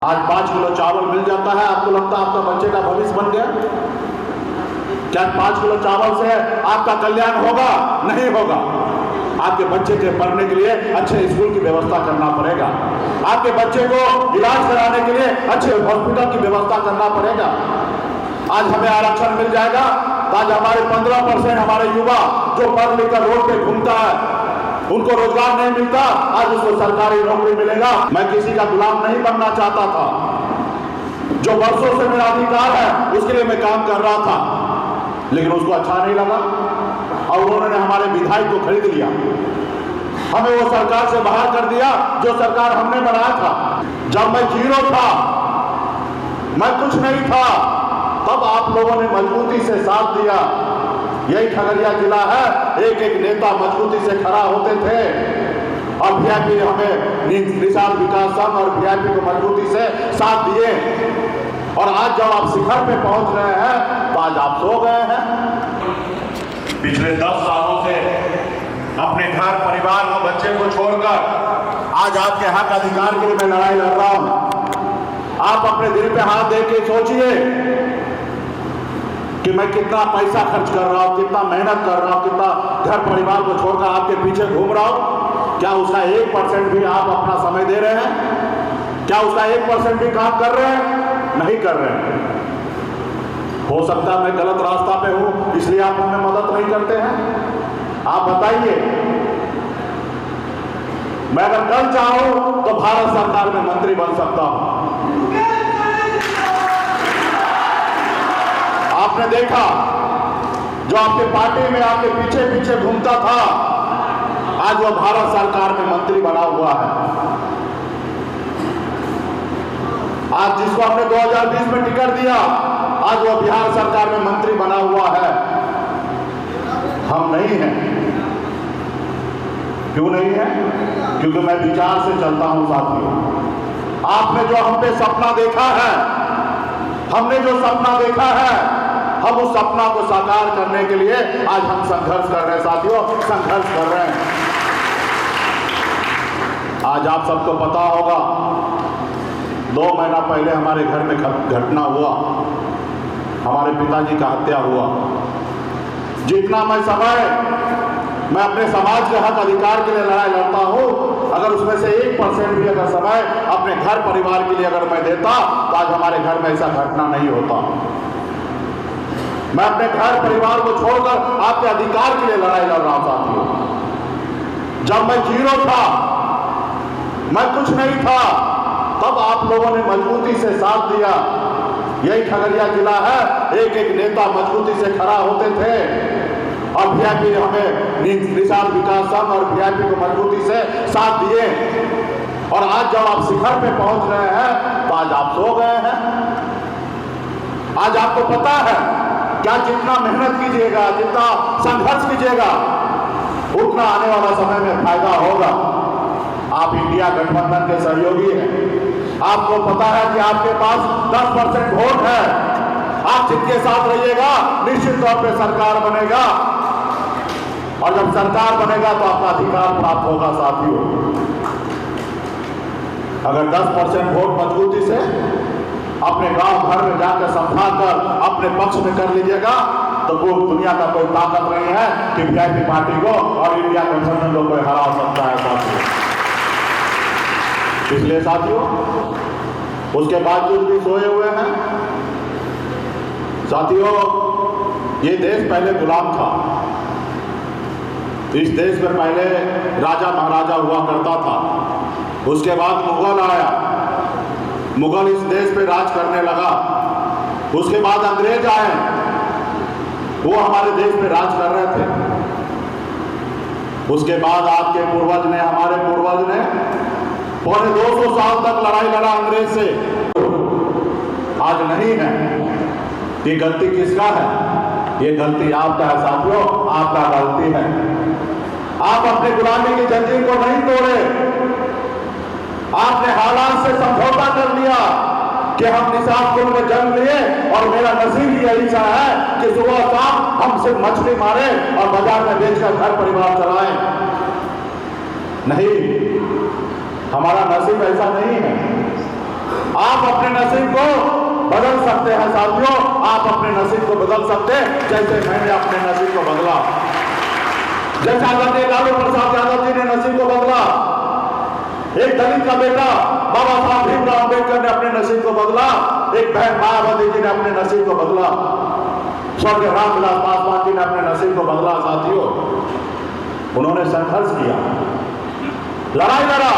आज 5 किलो चावल मिल जाता है, आपको लगता है आपका बच्चे का भविष्य बन गया? क्या 5 किलो चावल से आपका कल्याण होगा? नहीं होगा। आपके बच्चे के पढ़ने के लिए अच्छे स्कूल की व्यवस्था करना पड़ेगा, आपके बच्चे को इलाज कराने के लिए अच्छे हॉस्पिटल की व्यवस्था करना पड़ेगा। आज हमें आरक्षण मिल जाएगा तो आज हमारे 15% हमारे युवा जो पढ़ लिख कर रोड पे घूमता है, उनको रोजगार नहीं मिलता, आज उसको सरकारी नौकरी मिलेगा। मैं किसी का गुलाम नहीं बनना चाहता था, जो वर्षों से मेरा अधिकार है उसके लिए मैं काम कर रहा था, लेकिन उसको अच्छा नहीं लगा और उन्होंने हमारे विधायक को खरीद लिया, हमें वो सरकार से बाहर कर दिया जो सरकार हमने बनाया था। जब मैं जीरो था, मैं कुछ नहीं था, तब आप लोगों ने मजबूती से साथ दिया। यही खगड़िया जिला है, एक एक नेता मजबूती से खड़ा होते थे और वीआईपी हमें निषाद विकास संघ और वीआईपी को मजबूती से साथ दिए। और आज जब आप शिखर पे पहुंच रहे हैं तो आज आप सो गए हैं। पिछले 10 सालों से अपने घर परिवार और बच्चे को छोड़कर आज आपके हक अधिकार के लिए मैं लड़ाई लड़ रहा हूं। आप अपने दिल पे हाथ दे के सोचिए कि मैं कितना पैसा खर्च कर रहा हूं, कितना मेहनत कर रहा हूं, कितना घर परिवार को छोड़कर आपके पीछे घूम रहा हूं। क्या उसका 1% भी आप अपना समय दे रहे हैं? क्या उसका 1% भी काम कर रहे हैं? नहीं कर रहे हैं। हो सकता है मैं गलत रास्ता पे हूं, इसलिए आप हमें मदद नहीं करते हैं। आप बताइए, मैं अगर कल चाहूं तो भारत सरकार में मंत्री बन सकता हूं। आपने देखा जो आपके पार्टी में आपके पीछे पीछे घूमता था, आज वो भारत सरकार में मंत्री बना हुआ है। आज जिसको हमने 2020 में टिकट दिया, आज वो बिहार सरकार में मंत्री बना हुआ है। हम नहीं हैं। क्यों नहीं है? क्योंकि मैं विचार से चलता हूं साथियों। आपने जो हम पे सपना देखा है, हमने जो सपना देखा है, हम उस सपना को साकार करने के लिए आज हम संघर्ष कर रहे हैं साथियों, संघर्ष कर रहे हैं। आज आप सबको पता होगा 2 महीना पहले हमारे घर में घटना हुआ, हमारे पिताजी का हत्या हुआ। जितना मैं अपने समाज के हक अधिकार के लिए लड़ाई लड़ता हूं, अगर उसमें से 1% भी अगर समय अपने घर परिवार के लिए अगर मैं देता तो आज हमारे घर में ऐसा घटना नहीं होता। मैं अपने घर परिवार को छोड़कर आपके अधिकार के लिए लड़ाई लड़ रहा हूं साथियों। जब मैं जीरो था, मैं कुछ नहीं था, तब आप लोगों ने मजबूती से साथ दिया। यही खगड़िया जिला है, एक एक नेता मजबूती से खड़ा होते थे और वीआईपी हमें निषाद विकास संघ और वीआईपी को मजबूती से साथ दिए। और आज जब आप शिखर पे पहुंच रहे हैं तो आज आप सो गए हैं। आज आपको पता है क्या जितना मेहनत कीजिएगा, जितना संघर्ष कीजिएगा, उतना आने वाला समय में फायदा होगा। आप इंडिया गठबंधन के सहयोगी हैं, आपको पता है कि आपके पास 10% वोट है। आप जिनके साथ रहिएगा निश्चित तौर पे सरकार बनेगा, और जब सरकार बनेगा तो आपका अधिकार प्राप्त होगा साथियों। अगर 10% वोट मजबूती से अपने गांव घर में जाकर समझाकर अपने पक्ष में कर लीजिएगा तो वो दुनिया का कोई ताकत नहीं है कि वीआईपी पार्टी को और इंडिया गठबंधन को कोई हरा सकता है साथियों। इसलिए साथियों, उसके बावजूद भी सोए हुए हैं साथियों। ये देश पहले गुलाम था। इस देश में पहले राजा महाराजा हुआ करता था, उसके बाद मुगल आया, मुगल इस देश पे राज करने लगा। उसके बाद अंग्रेज आए, वो हमारे देश पे राज कर रहे थे। उसके बाद आपके पूर्वज ने, हमारे पूर्वज ने पौने 200 साल तक लड़ाई लड़ा अंग्रेज से। आज नहीं है। ये गलती किसका है? ये गलती आपका है साथियों, आपका गलती है। आप अपने गुलामी की जंजीर को नहीं तोड़े। आपने हालात से समझौता कर लिया कि हम निषादपुर में जन्म लिए और मेरा नसीब यही सा है कि सुबह शाम हम सिर्फ मछली मारे और बाजार में बेचकर घर परिवार चलाएं। नहीं, हमारा नसीब ऐसा नहीं है। आप अपने नसीब को बदल सकते हैं साथियों, आप अपने नसीब को बदल सकते हैं जैसे मैंने अपने नसीब को बदला, जैसे आदरणीय लालू प्रसाद यादव जी ने नसीब को बदला। एक दलित का बेटा बाबा साहब भीमराव अम्बेडकर ने अपने नसीब को बदला, एक बहन मायावती जी ने अपने नसीब को बदला, स्वर्गीय रामविलास पासवान जी ने अपने नसीब को बदला। साथियों, उन्होंने संघर्ष किया, लड़ाई लड़ा,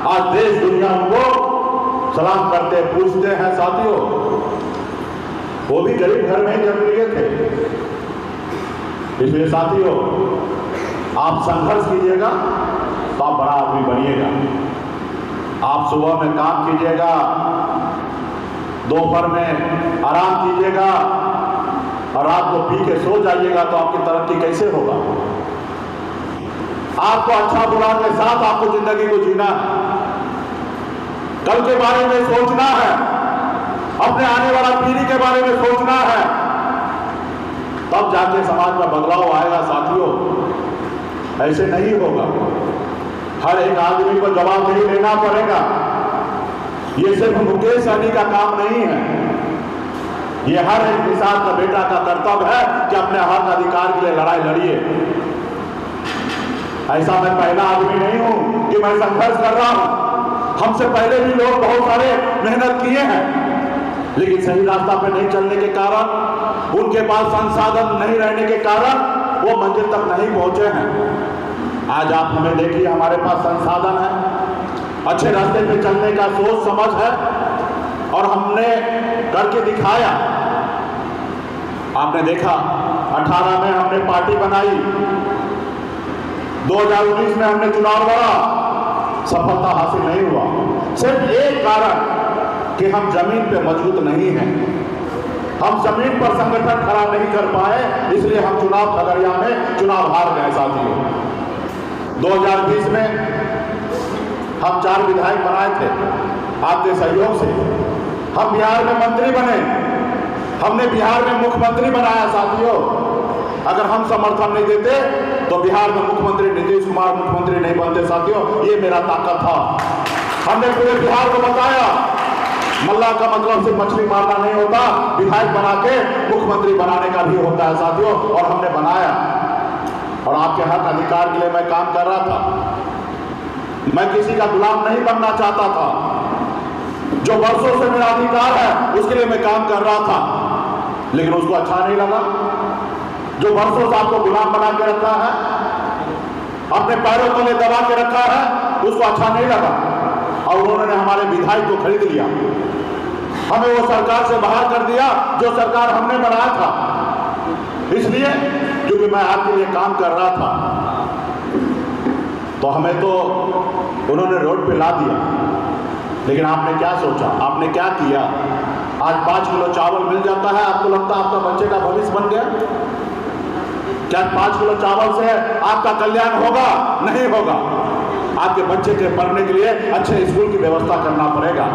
आज देश दुनिया उनको सलाम करते पूछते हैं। साथियों, वो भी गरीब घर में ही जन्म लिए थे। इसलिए साथियों, आप संघर्ष कीजिएगा तो आप बड़ा आदमी बनिएगा। आप सुबह में काम कीजिएगा, दोपहर में आराम कीजिएगा और रात को पी के सो जाइएगा तो आपकी तरक्की कैसे होगा? आपको अच्छा बुरा के साथ आपको जिंदगी को जीना है, कल के बारे में सोचना है, अपने आने वाला पीढ़ी के बारे में सोचना है, तब जाके समाज में बदलाव आएगा। साथियों, ऐसे नहीं होगा। हर एक आदमी को जवाबदेही लेना पड़ेगा। ये सिर्फ मुकेश सहनी का काम नहीं है, ये हर एक किसान का बेटा का कर्तव्य है कि अपने हक अधिकार के लिए लड़ाई लड़िए। ऐसा मैं पहला आदमी नहीं हूं कि मैं संघर्ष कर रहा हूं। हमसे पहले भी लोग बहुत सारे मेहनत किए हैं, लेकिन सही रास्ता पे नहीं चलने के कारण, उनके पास संसाधन नहीं रहने के कारण वो मंजिल तक नहीं पहुंचे हैं। आज आप हमें देखिए, हमारे पास संसाधन है, अच्छे रास्ते पे चलने का सोच समझ है और हमने करके दिखाया। आपने देखा 18 में हमने पार्टी बनाई, 2019 में हमने चुनाव लड़ा, सफलता हासिल नहीं हुआ। सिर्फ एक कारण कि हम जमीन पे मजबूत नहीं हैं, हम जमीन पर संगठन खड़ा नहीं कर पाए, इसलिए हम चुनाव खगड़िया में चुनाव हार गए। साथियों, 2020 में हम 4 विधायक बनाए थे आपके सहयोग से, हम बिहार में मंत्री बने, हमने बिहार में मुख्यमंत्री बनाया। साथियों, अगर हम समर्थन नहीं देते तो बिहार में मुख्यमंत्री नीतीश कुमार मुख्यमंत्री नहीं बनते। साथियों, ये मेरा ताकत था। हमने पूरे बिहार को बताया, मल्लाह का मतलब सिर्फ मछली मारना नहीं होता, विधायक बना के मुख्यमंत्री बनाने का भी होता है। साथियों, और हमने बनाया, और आपके हक अधिकार के लिए मैं काम कर रहा था। मैं किसी का गुलाम नहीं बनना चाहता था। जो वर्षों से मेरा अधिकार है उसके लिए मैं काम कर रहा था, लेकिन उसको अच्छा नहीं लगा। जो वर्षों से आपको गुलाम बना के रखा है, अपने पैरों तले दबा के रखा है, उसको अच्छा नहीं लगा और उन्होंने हमारे विधायक को खरीद लिया, हमें वो सरकार से बाहर कर दिया जो सरकार हमने बनाया था। इसलिए क्योंकि मैं आपके लिए काम कर रहा था, तो हमें तो उन्होंने रोड पे ला दिया। लेकिन आपने क्या सोचा, आपने क्या किया? आज 5 किलो चावल मिल जाता है, आपको लगता है आपका बच्चे का भविष्य बन गया? क्या 5 किलो चावल से आपका कल्याण होगा? नहीं होगा। आपके बच्चे के पढ़ने के लिए अच्छे स्कूल की व्यवस्था करना पड़ेगा,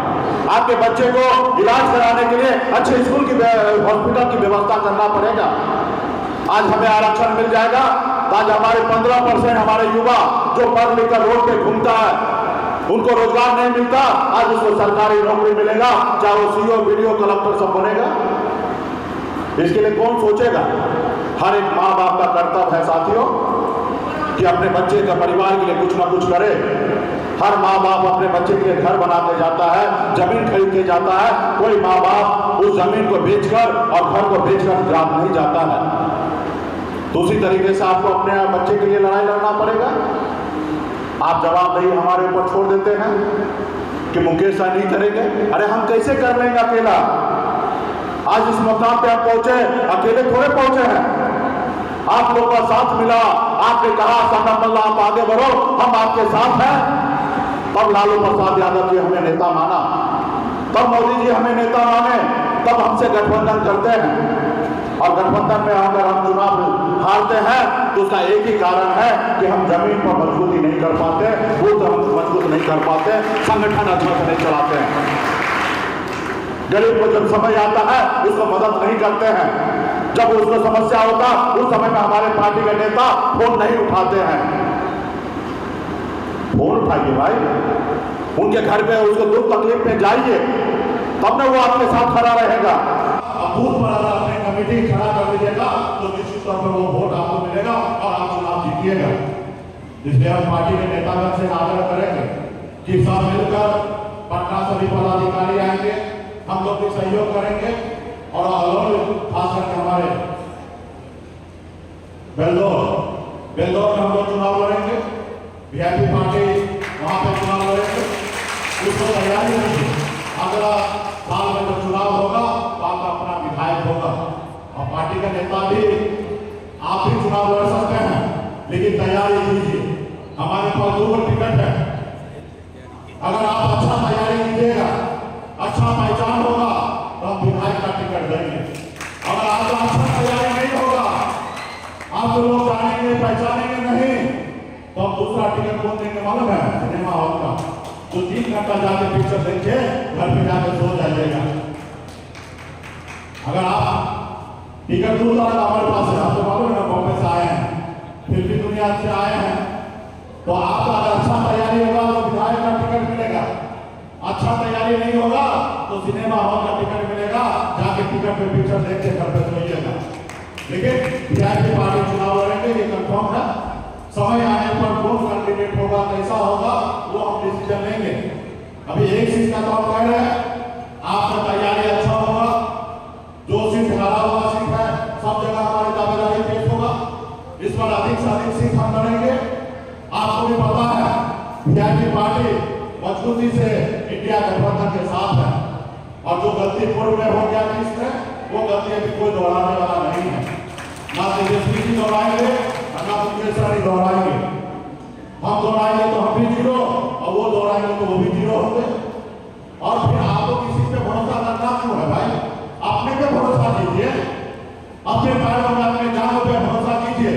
आपके बच्चे को इलाज कराने के लिए अच्छे स्कूल की हॉस्पिटल की व्यवस्था करना पड़ेगा। आज हमें आरक्षण मिल जाएगा तो आज हमारे 15% हमारे युवा जो पढ़ लिख कर रोड पे घूमता है, उनको रोजगार नहीं मिलता, आज उसको सरकारी नौकरी मिलेगा, चाहे वो सीओ बीडीओ कलेक्टर सब बनेगा। इसके लिए कौन सोचेगा? हर एक माँ बाप का कर्तव्य है साथियों कि अपने बच्चे का परिवार के लिए कुछ ना कुछ करे। हर माँ बाप अपने बच्चे के लिए घर बना के जाता है, जमीन खरीद के जाता है। कोई माँ बाप उस जमीन को बेचकर और घर को बेचकर ग्राम नहीं जाता है। तो उसी तरीके से आपको अपने बच्चे के लिए लड़ाई लड़ना पड़ेगा। आप जवाबदेही हमारे ऊपर छोड़ देते हैं कि मुकेश साहब नहीं करेंगे। अरे हम कैसे कर लेंगे अकेला? आज इस मुकाम पे आप पहुंचे, अकेले थोड़े पहुंचे हैं, आप लोगों का साथ मिला। आपने कहा संगम मल्ला आप आगे बढ़ो, हम आपके साथ हैं। तब लालू प्रसाद यादव जी हमें नेता माना, तब मोदी जी हमें नेता माने, तब हमसे गठबंधन करते हैं। और गठबंधन में अगर हम चुनाव हारते हैं तो उसका एक ही कारण है कि हम जमीन पर मजबूती नहीं कर पाते, बूथ हम मजबूत नहीं कर पाते, संगठन अच्छा से नहीं चलाते हैं। गरीब को जब समय आता है उसको मदद नहीं करते हैं, जब उसको समस्या होता उस समय में हमारे पार्टी के नेता फोन नहीं उठाते हैं। फोन उठाइए भाई, उनके घर पे उसको दुख तकलीफ में जाइए, तब ना वो आपके साथ खड़ा रहेगा। बूथ पर अगर अपनी कमेटी खड़ा कर दीजिएगा तो निश्चित तौर पर वो वोट आपको मिलेगा और आप चुनाव जीतिएगा। इसलिए हम पार्टी के नेतागण से आग्रह करेंगे कि सब मिलकर पटना सभी पदाधिकारी आएंगे, हम लोग भी सहयोग करेंगे और खास करके हमारे बेलदौर में हम लोग चुनाव लड़ेंगे, वीआईपी पार्टी वहां पे चुनाव लड़ेंगे। उसको तैयारी रखिए, अगला साल में जब चुनाव होगा तो आपका अपना विधायक होगा और पार्टी का नेता भी, आप भी चुनाव लड़ सकते हैं, लेकिन तैयारी कीजिए। हमारे पास 2 टिकट है, अगर आप अच्छा तैयारी कीजिएगा, अच्छा पहचान होगा तो हम विधायक का टिकट देंगे। अगर आपका अच्छा तैयारी नहीं होगा, आप तो लोग जानेंगे पहचानेंगे नहीं, तो हम दूसरा टिकट कौन देंगे मालूम है? सिनेमा हॉल का, तो 3 घंटा जाके पिक्चर देखे घर पे जाके सो जाइएगा। अगर आप टिकट दूसरा हमारे पास है, आपको मालूम है बॉम्बे से आए हैं, फिर भी दुनिया से आए हैं, तो आपका अगर अच्छा तैयारी होगा तो विधायक का टिकट मिलेगा, अच्छा तैयारी नहीं होगा तो सिनेमा हॉल का टिकट मिलेगा, जाके टिकट पे पिक्चर देख के घर पे सोइएगा। लेकिन वीआईपी पार्टी चुनाव लड़ेंगे, ये कंफर्म है। समय आने पर कौन कैंडिडेट होगा, कैसा होगा, वो हम डिसीजन लेंगे। अभी एक चीज का तो हम कह रहे हैं, आपका तैयारी अच्छा होगा, जो सीट हारा हुआ सीट है सब जगह हमारी दावेदारी पेश होगा, इस पर अधिक से अधिक सीट हम लड़ेंगे। आपको भी पता है वीआईपी पार्टी मजबूती से इंडिया गठबंधन के साथ है और जो गलती पूर्व में हो गया थी इसमें, वो गलती अभी कोई दोहराने वाला नहीं है। ना तेजस्वी जी दोहराएंगे, ना मुकेश दोहराएंगे। हम दोहराएंगे तो हम भी जीरो और वो दोहराएंगे तो वो भी जीरो होंगे। और फिर आपको किसी पे भरोसा करना क्यों है भाई? अपने पे भरोसा कीजिए, अपने पैरों में अपने जानों पे भरोसा कीजिए,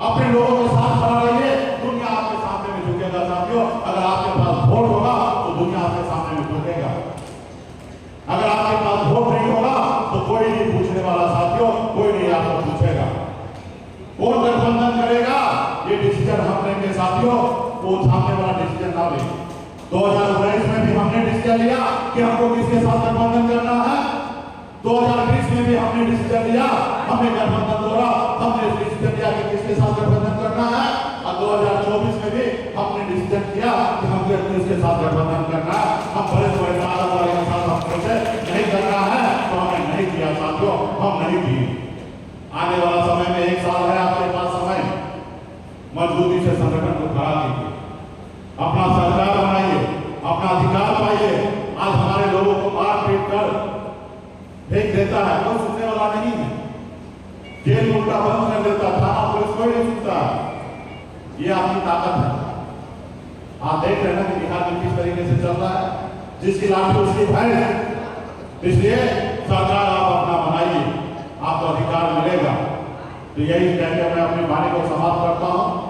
अपने लोगों के साथ खड़ा रहिए, दुनिया आपके सामने में झुकेगा साथियों। अगर आपके पास वोट होगा तो दुनिया आपके सामने में झुकेगा, अगर आपके पास वोट नहीं होगा तो कोई नहीं पूछने वाला साथियों, कोई नहीं आपको पूछेगा। कौन गठबंधन करेगा ये डिसीजन हम लेंगे साथियों, वो सामने वाला डिसीजन ना ले। 2019 में भी हमने डिसीजन लिया कि हमको किसके साथ गठबंधन करना है, 2020 में भी हमने डिसीजन लिया, हमने गठबंधन तोड़ा, हमने डिसीजन लिया कि किसके साथ गठबंधन करना है, और 2024 में भी हमने डिसीजन किया कि हमको किसके साथ गठबंधन करना है। हम बड़े बड़े ताकत वाले के साथ हमको नहीं करना है तो हमने नहीं किया साथियों, हम नहीं किए। आने वाला समय में 1 साल है आपके पास समय, मजबूती से संगठन को खड़ा कीजिए, अपना सरकार बनाइए, अपना अधिकार पाइए। आज हमारे लोगों को मार पीट कर फेंक देता है, कोई सुनने वाला नहीं है, जेल उल्टा बंद कर देता, थाना पुलिस कोई नहीं सुनता। ये आपकी ताकत है। आप देख रहे हैं कि बिहार में किस तरीके से चल रहा है, जिसकी लाठी उसकी भैंस। इसलिए सरकार आप अपना बनाइए, आपको अधिकार मिलेगा। तो यही कहकर मैं अपनी वाणी को समाप्त करता हूं।